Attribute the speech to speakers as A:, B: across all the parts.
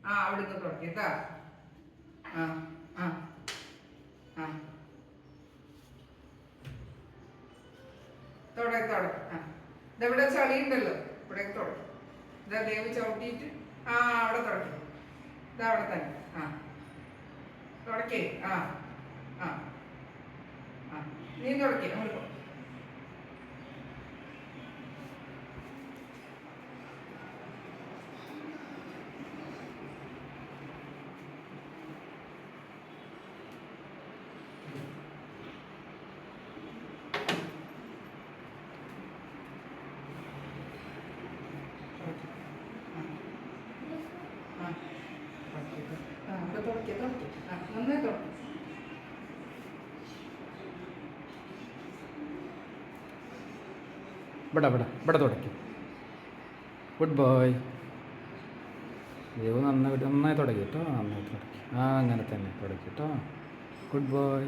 A: ആ അവിടുന്ന് തുടക്കി കേട്ടാ. ആ ആ ആ തുടക്കി ആ ഇതെവിടെ ചളി ഉണ്ടല്ലോ, ഇവിടെ തുടക്കി. ഇതാ ദേവ് ചവിട്ടിയിട്ട് ആ അവിടെ തുടക്കി. ഇതാ അവിടെ തന്നെ. ആ തുടക്കേ. ആ ആ ആ നീ തുടക്കി. അങ്ങോട്ട് പോ. നന്നായി തുടക്കി.
B: ഇവിടെ തുടക്കി. Good boy. ദൈവം നന്നായി തുടങ്ങി കേട്ടോ. നന്നായി തുടക്കി. ആ അങ്ങനെ തന്നെ തുടക്കി കേട്ടോ. Good boy.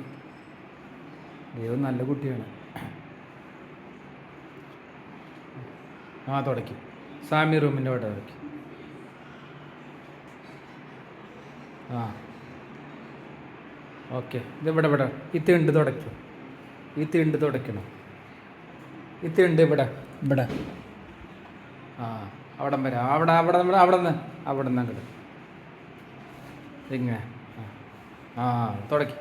B: ദൈവം നല്ല കുട്ടിയാണ്. ആ തുടക്കി. സാമി റൂമിൻ്റെ അവിടെ തുടക്കി. ആ ഓക്കെ. ഇവിടെ ഈ തിണ്ട് തുടയ്ക്കും. ഈ തിണ്ട് തുടയ്ക്കണം. ഈ തിണ്ട് ഇവിടെ ആ അവിടം വരെ. അവിടെ നിന്ന് അങ്ങോട്ട് ഇങ്ങനെ. ആ തുടക്കി.